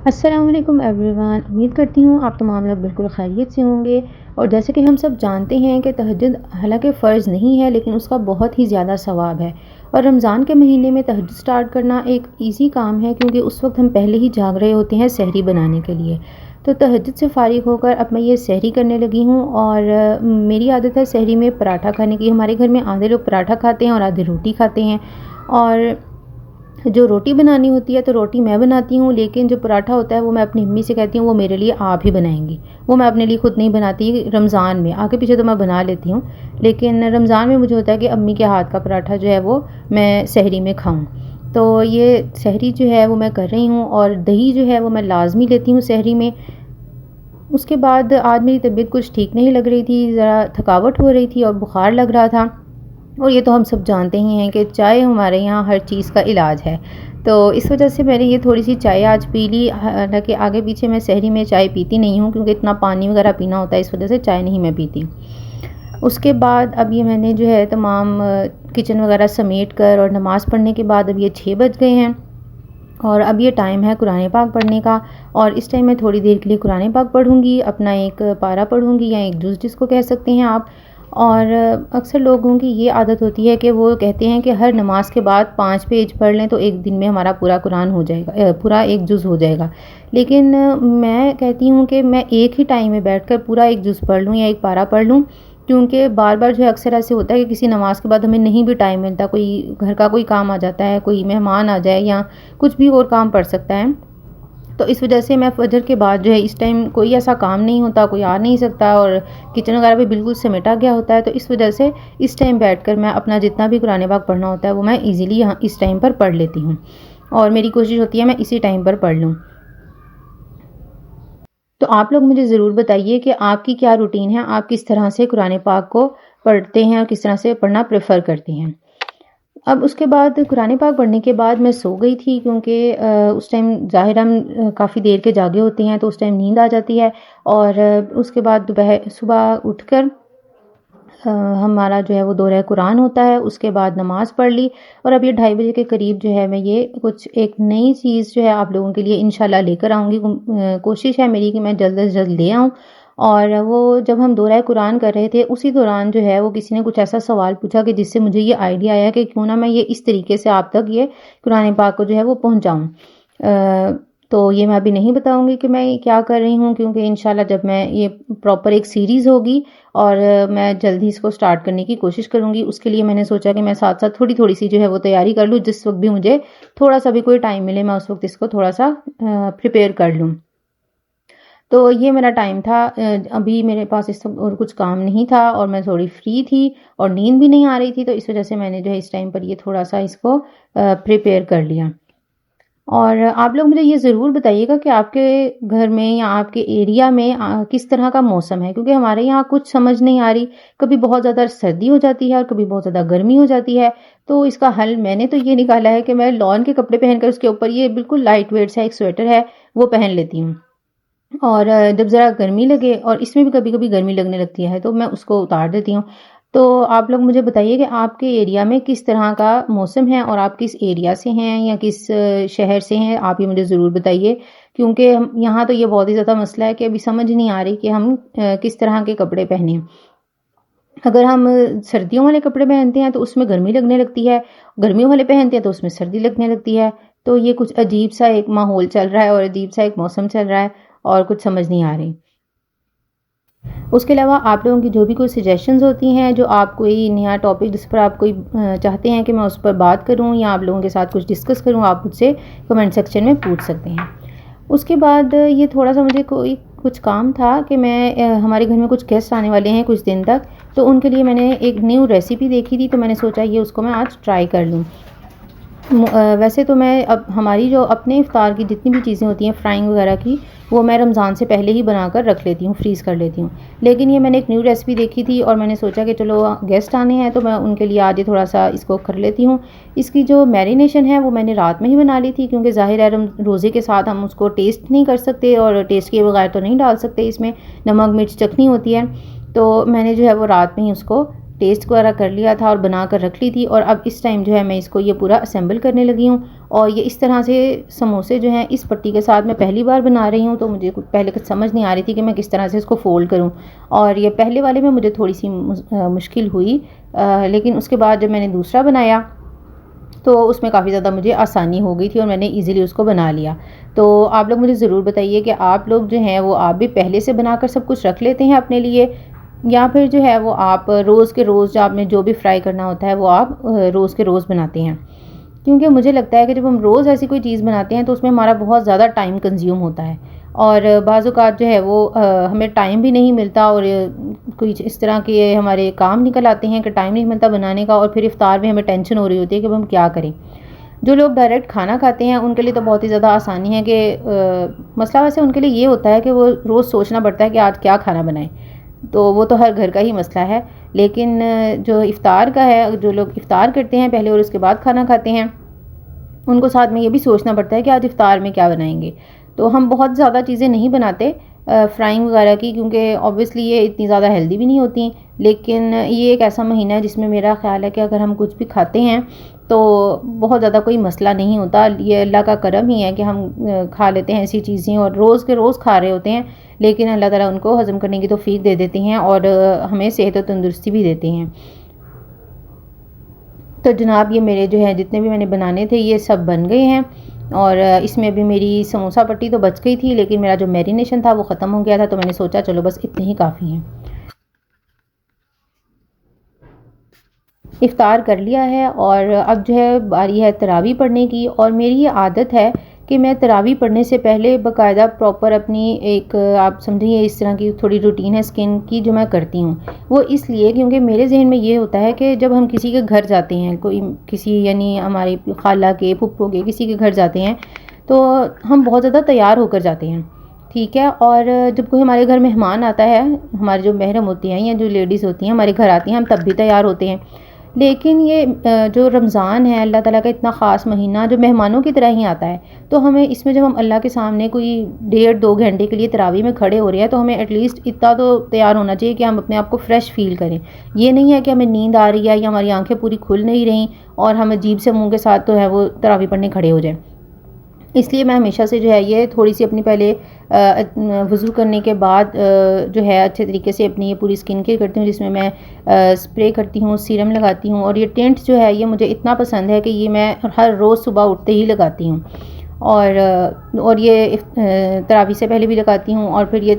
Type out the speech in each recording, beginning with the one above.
अस्सलाम वालेकुम एवरीवन। उम्मीद करती हूँ आप तमाम लोग बिल्कुल खैरियत से होंगे। और जैसे कि हम सब जानते हैं कि तहज्जुद हालांकि फ़र्ज़ नहीं है लेकिन उसका बहुत ही ज़्यादा सवाब है। और रमज़ान के महीने में तहज्जुद स्टार्ट करना एक इजी काम है क्योंकि उस वक्त हम पहले ही जाग रहे होते हैं सहरी बनाने के लिए। तो तहज्जुद से फ़ारिग होकर अब मैं ये सहरी करने लगी हूँ और मेरी आदत है सहरी में पराठा खाने की। हमारे घर में आधे लोग पराठा खाते हैं और आधे रोटी खाते हैं। और जो रोटी बनानी होती है तो रोटी मैं बनाती हूँ, लेकिन जो पराठा होता है वो मैं अपनी अम्मी से कहती हूँ वो मेरे लिए आप ही बनाएंगी। वो मैं अपने लिए खुद नहीं बनाती। रमज़ान में आगे पीछे तो मैं बना लेती हूँ, लेकिन रमज़ान में मुझे होता है कि अम्मी के हाथ का पराठा जो है वो मैं सहरी में खाऊँ। तो ये सहरी जो है वो मैं कर रही हूँ और दही जो है वो मैं लाजमी लेती हूँ सहरी में। उसके बाद आज मेरी तबीयत कुछ ठीक नहीं लग रही थी, ज़रा थकावट हो रही थी और बुखार लग रहा था। और ये तो हम सब जानते ही हैं कि चाय हमारे यहाँ हर चीज़ का इलाज है। तो इस वजह से मैंने ये थोड़ी सी चाय आज पी ली। हालांकि आगे पीछे मैं सहरी में चाय पीती नहीं हूँ क्योंकि इतना पानी वगैरह पीना होता है, इस वजह से चाय नहीं मैं पीती। उसके बाद अब ये मैंने जो है तमाम किचन वगैरह समेट कर और नमाज़ पढ़ने के बाद अब ये 6 बज गए हैं और अब ये टाइम है कुरान पाक पढ़ने का। और इस टाइम मैं थोड़ी देर के लिए कुरान पाक पढ़ूँगी, अपना एक पारा पढ़ूँगी या एक जुज़ जिसको कह सकते हैं आप। और अक्सर लोगों की ये आदत होती है कि वो कहते हैं कि हर नमाज के बाद 5 पेज पढ़ लें तो एक दिन में हमारा पूरा कुरान हो जाएगा, पूरा एक जुज़ हो जाएगा। लेकिन मैं कहती हूँ कि मैं एक ही टाइम में बैठकर पूरा एक जुज़ पढ़ लूँ या एक पारा पढ़ लूँ, क्योंकि बार बार जो है अक्सर ऐसे होता है कि किसी नमाज के बाद हमें नहीं भी टाइम मिलता, कोई घर का कोई काम आ जाता है, कोई मेहमान आ जाए या कुछ भी और काम पड़ सकता है। तो इस वजह से मैं फजर के बाद जो है इस टाइम कोई ऐसा काम नहीं होता, कोई आ नहीं सकता और किचन वगैरह भी बिल्कुल समेटा गया होता है। तो इस वजह से इस टाइम बैठकर मैं अपना जितना भी कुरान पाक पढ़ना होता है वो मैं इजीली यहाँ इस टाइम पर पढ़ लेती हूँ और मेरी कोशिश होती है मैं इसी टाइम पर पढ़ लूँ। तो आप लोग मुझे ज़रूर बताइए कि आपकी क्या रूटीन है, आप किस तरह से कुरान पाक को पढ़ते हैं और किस तरह से पढ़ना प्रेफर करते हैं। अब उसके बाद कुरान पाक पढ़ने के बाद मैं सो गई थी क्योंकि उस टाइम ज़ाहिर हम काफ़ी देर के जागे होते हैं तो उस टाइम नींद आ जाती है। और उसके बाद दोपहर सुबह उठकर हमारा जो है वो दौरा कुरान होता है, उसके बाद नमाज़ पढ़ ली। और अब ये 2:30 बजे के करीब जो है मैं ये कुछ एक नई चीज़ जो है आप लोगों के लिए इंशाल्लाह लेकर आऊँगी। कोशिश है मेरी कि मैं जल्द से जल्द ले आऊँ। और वो जब हम दौरा कुरान कर रहे थे उसी दौरान जो है वो किसी ने कुछ ऐसा सवाल पूछा कि जिससे मुझे ये आइडिया आया कि क्यों ना मैं ये इस तरीके से आप तक ये कुरान पाक को जो है वो पहुँचाऊँ। तो ये मैं अभी नहीं बताऊंगी कि मैं क्या कर रही हूँ, क्योंकि इंशाल्लाह जब मैं ये प्रॉपर एक सीरीज़ होगी और मैं जल्दी इसको स्टार्ट करने की कोशिश करूँगी, उसके लिए मैंने सोचा कि मैं साथ साथ थोड़ी थोड़ी सी जो है वो तैयारी कर लूँ। जिस वक्त भी मुझे थोड़ा सा भी कोई टाइम मिले मैं उस वक्त इसको थोड़ा सा प्रिपेयर कर लूँ। तो ये मेरा टाइम था। अभी मेरे पास इस और कुछ काम नहीं था और मैं थोड़ी फ्री थी और नींद भी नहीं आ रही थी, तो इस वजह से मैंने जो है इस टाइम पर ये थोड़ा सा इसको प्रिपेयर कर लिया। और आप लोग मुझे ये ज़रूर बताइएगा कि आपके घर में या आपके एरिया में किस तरह का मौसम है, क्योंकि हमारे यहाँ कुछ समझ नहीं आ रही। कभी बहुत ज़्यादा सर्दी हो जाती है और कभी बहुत ज़्यादा गर्मी हो जाती है। तो इसका हल मैंने तो ये निकाला है कि मैं लॉन के कपड़े पहनकर उसके ऊपर ये बिल्कुल लाइट वेट सा एक स्वेटर है वो पहन लेती हूँ। और जब ज़रा गर्मी लगे, और इसमें भी कभी-कभी गर्मी लगने लगती है, तो मैं उसको उतार देती हूँ। तो आप लोग मुझे बताइए कि आपके एरिया में किस तरह का मौसम है और आप किस एरिया से हैं या किस शहर से हैं, आप ये मुझे ज़रूर बताइए। क्योंकि यहाँ तो ये बहुत ही ज़्यादा मसला है कि अभी समझ नहीं आ रही कि हम किस तरह के कपड़े पहने। अगर हम सर्दियों वाले कपड़े पहनते हैं तो उसमें गर्मी लगने लगती है, गर्मियों वाले पहनते हैं तो उसमें सर्दी लगने लगती है। तो ये कुछ अजीब सा एक माहौल चल रहा है और अजीब सा एक मौसम चल रहा है और कुछ समझ नहीं आ रही। उसके अलावा आप लोगों की जो भी कोई सजेशंस होती हैं, जो आप कोई नया टॉपिक जिस पर आप कोई चाहते हैं कि मैं उस पर बात करूं या आप लोगों के साथ कुछ डिस्कस करूं, आप मुझसे कमेंट सेक्शन में पूछ सकते हैं। उसके बाद ये थोड़ा सा मुझे कोई कुछ काम था कि मैं हमारे घर में कुछ गेस्ट आने वाले हैं कुछ दिन तक, तो उनके लिए मैंने एक न्यू रेसिपी देखी थी, तो मैंने सोचा ये उसको मैं आज ट्राई कर लूँ। वैसे तो मैं अब हमारी जो अपने इफ्तार की जितनी भी चीज़ें होती हैं फ्राइंग वगैरह की, वो मैं रमज़ान से पहले ही बनाकर रख लेती हूँ, फ्रीज़ कर लेती हूँ। लेकिन ये मैंने एक न्यू रेसिपी देखी थी और मैंने सोचा कि चलो गेस्ट आने हैं तो मैं उनके लिए आज ये थोड़ा सा इसको कर लेती हूँ। इसकी जो मैरिनेशन है वो मैंने रात में ही बना ली थी, क्योंकि ज़ाहिर है रोज़े के साथ हम उसको टेस्ट नहीं कर सकते और टेस्ट किए बगैर तो नहीं डाल सकते, इसमें नमक मिर्च चखनी होती है। तो मैंने जो है वो रात में ही उसको टेस्ट वगैरह कर लिया था और बना कर रख ली थी। और अब इस टाइम जो है मैं इसको ये पूरा असेंबल करने लगी हूँ और ये इस तरह से समोसे जो हैं इस पट्टी के साथ मैं पहली बार बना रही हूँ, तो मुझे कुछ पहले कुछ समझ नहीं आ रही थी कि मैं किस तरह से इसको फ़ोल्ड करूँ। और ये पहले वाले में मुझे थोड़ी सी मुश्किल हुई, लेकिन उसके बाद जब मैंने दूसरा बनाया तो उसमें काफ़ी ज़्यादा मुझे आसानी हो गई थी और मैंने ईज़िली उसको बना लिया। तो आप लोग मुझे ज़रूर बताइए कि आप लोग जो हैं वो आप भी पहले से बनाकर सब कुछ रख लेते हैं अपने लिए, या फिर जो है वो आप रोज़ के रोज़ जो आपने जो भी फ्राई करना होता है वो आप रोज़ के रोज़ बनाते हैं। क्योंकि मुझे लगता है कि जब हम रोज़ ऐसी कोई चीज़ बनाते हैं तो उसमें हमारा बहुत ज़्यादा टाइम कंज्यूम होता है, और बाज़ औक़ात जो है वो हमें टाइम भी नहीं मिलता, और कोई इस तरह के हमारे काम निकल आते हैं कि टाइम नहीं मिलता बनाने का, और फिर इफ़्तार में हमें टेंशन हो रही होती है कि अब हम क्या करें। जो लोग डायरेक्ट खाना खाते हैं उनके लिए तो बहुत ही ज़्यादा आसानी है कि मसला वैसे उनके लिए ये होता है कि वो रोज़ सोचना पड़ता है कि आज क्या खाना बनाएं, तो वो तो हर घर का ही मसला है। लेकिन जो इफ़्तार का है, जो लोग इफ़्तार करते हैं पहले और उसके बाद खाना खाते हैं, उनको साथ में ये भी सोचना पड़ता है कि आज इफ़्तार में क्या बनाएंगे। तो हम बहुत ज़्यादा चीज़ें नहीं बनाते फ्राइंग वगैरह की, क्योंकि ऑब्वियसली ये इतनी ज़्यादा हेल्दी भी नहीं होती। लेकिन ये एक ऐसा महीना है जिसमें मेरा ख़्याल है कि अगर हम कुछ भी खाते हैं तो बहुत ज़्यादा कोई मसला नहीं होता। ये अल्लाह का करम ही है कि हम खा लेते हैं ऐसी चीज़ें, और रोज़ के रोज़ खा रहे होते हैं, लेकिन अल्लाह ताला उनको हज़म करने की तौफ़ीक दे देते हैं और हमें सेहत और तंदुरुस्ती भी देते हैं। तो जनाब ये मेरे जो है जितने भी मैंने बनाने थे ये सब बन गए हैं, और इसमें भी मेरी समोसा पट्टी तो बच गई थी, लेकिन मेरा जो मैरिनेशन था वो ख़त्म हो गया था, तो मैंने सोचा चलो बस इतने ही काफ़ी हैं। इफ़्तार कर लिया है और अब जो है बारी है तरावी पढ़ने की, और मेरी ये आदत है कि मैं तरावी पढ़ने से पहले बाकायदा प्रॉपर अपनी एक आप समझिए इस तरह की थोड़ी रूटीन है स्किन की जो मैं करती हूँ। वो इसलिए क्योंकि मेरे जहन में ये होता है कि जब हम किसी के घर जाते हैं, कोई किसी यानी हमारी खाला के फुप्पो के किसी के घर जाते हैं, तो हम बहुत ज़्यादा तैयार होकर जाते हैं, ठीक है। और जब कोई हमारे घर मेहमान आता है, हमारे जो महरम होती हैं या जो लेडीज़ होती हैं हमारे घर आती हैं, हम तब भी तैयार होते हैं। लेकिन ये जो रमज़ान है अल्लाह ताला का इतना ख़ास महीना जो मेहमानों की तरह ही आता है, तो हमें इसमें जब हम अल्लाह के सामने कोई 1.5-2 घंटे के लिए तरावी में खड़े हो रहे हैं, तो हमें एटलीस्ट इतना तो तैयार होना चाहिए कि हम अपने आप को फ़्रेश फ़ील करें। ये नहीं है कि हमें नींद आ रही है या हमारी आंखें पूरी खुल नहीं रहीं और हम अजीब से मुँह के साथ जो है वो तरावी पढ़ने खड़े हो जाएँ। इसलिए मैं हमेशा से जो है ये थोड़ी सी अपनी पहले वज़ू करने के बाद जो है अच्छे तरीके से अपनी ये पूरी स्किन केयर करती हूँ, जिसमें मैं स्प्रे करती हूँ, सीरम लगाती हूँ, और ये टिंट जो है ये मुझे इतना पसंद है कि ये मैं हर रोज़ सुबह उठते ही लगाती हूँ। और ये तरावी से पहले भी लगाती हूँ, और फिर ये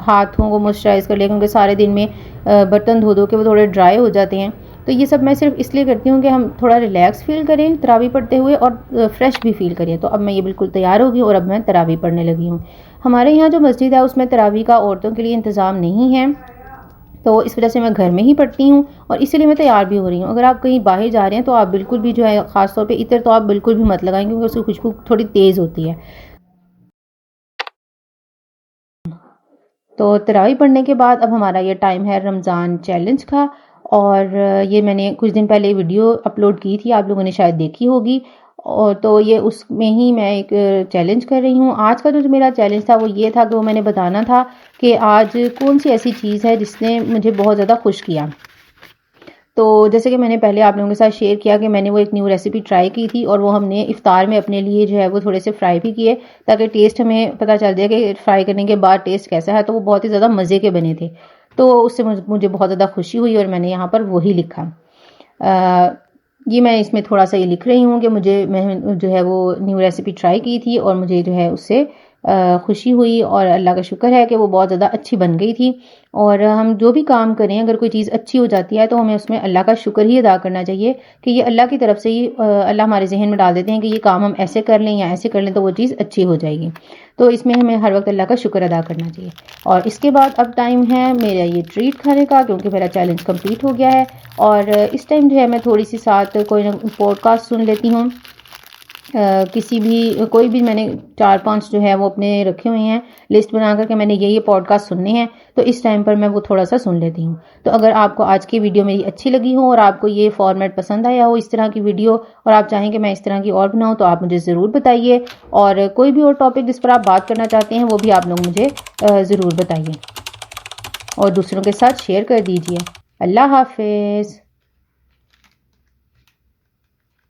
हाथों को मॉइस्चराइज़ कर लिया, क्योंकि सारे दिन में बर्तन धो के वो थोड़े ड्राई हो जाते हैं। तो ये सब मैं सिर्फ इसलिए करती हूँ कि हम थोड़ा रिलैक्स फ़ील करें तरावी पढ़ते हुए, और फ्रेश भी फ़ील करें। तो अब मैं ये बिल्कुल तैयार हो गई और अब मैं तरावी पढ़ने लगी हूँ। हमारे यहाँ जो मस्जिद है उसमें तरावी का औरतों के लिए इंतज़ाम नहीं है, तो इस वजह से मैं घर में ही पढ़ती हूँ, और इसीलिए मैं तैयार भी हो रही हूँ। अगर आप कहीं बाहर जा रहे हैं तो आप बिल्कुल भी जो है ख़ास तौर पे इत्र तो आप बिल्कुल भी मत लगाएं, क्योंकि उसकी खुशबू थोड़ी तेज़ होती है। तो तरावी पढ़ने के बाद अब हमारा ये टाइम है रमज़ान चैलेंज का, और ये मैंने कुछ दिन पहले वीडियो अपलोड की थी, आप लोगों ने शायद देखी होगी। और तो ये उसमें ही मैं एक चैलेंज कर रही हूँ। आज का जो मेरा चैलेंज था वो ये था कि वो मैंने बताना था कि आज कौन सी ऐसी चीज़ है जिसने मुझे बहुत ज़्यादा खुश किया। तो जैसे कि मैंने पहले आप लोगों के साथ शेयर किया कि मैंने वो एक न्यू रेसिपी ट्राई की थी, और वो हमने इफ्तार में अपने लिए जो है वो थोड़े से फ्राई भी किए, ताकि टेस्ट हमें पता चल जाए कि फ्राई करने के बाद टेस्ट कैसा है। तो वो बहुत ही ज़्यादा मज़े के बने थे, तो उससे मुझे बहुत ज़्यादा खुशी हुई, और मैंने यहाँ पर वही लिखा। ये मैं इसमें थोड़ा सा ये लिख रही हूँ कि मैं जो है वो न्यू रेसिपी ट्राई की थी और मुझे जो है उससे खुशी हुई, और अल्लाह का शुक्र है कि वो बहुत ज़्यादा अच्छी बन गई थी। और हम जो भी काम करें, अगर कोई चीज़ अच्छी हो जाती है तो हमें उसमें अल्लाह का शुक्र ही अदा करना चाहिए कि ये अल्लाह की तरफ से ही अल्लाह हमारे जहन में डाल देते हैं कि ये काम हम ऐसे कर लें या ऐसे कर लें तो वो चीज़ अच्छी हो जाएगी। तो इसमें हमें हर वक्त अल्लाह का शुक्र अदा करना चाहिए। और इसके बाद अब टाइम है मेरा ये ट्रीट खाने का, क्योंकि मेरा चैलेंज कंप्लीट हो गया है। और इस टाइम जो है मैं थोड़ी सी साथ कोई ना पॉडकास्ट सुन लेती हूँ। किसी भी कोई भी मैंने 4-5 जो है वो अपने रखे हुए हैं लिस्ट बना कर के, मैंने ये पॉडकास्ट सुनने हैं, तो इस टाइम पर मैं वो थोड़ा सा सुन लेती हूँ। तो अगर आपको आज की वीडियो मेरी अच्छी लगी हो और आपको ये फॉर्मेट पसंद आया हो इस तरह की वीडियो, और आप चाहें कि मैं इस तरह की और बनाऊँ, तो आप मुझे ज़रूर बताइए। और कोई भी और टॉपिक जिस पर आप बात करना चाहते हैं वो भी आप लोग मुझे ज़रूर बताइए, और दूसरों के साथ शेयर कर दीजिए। अल्लाह हाफिज़।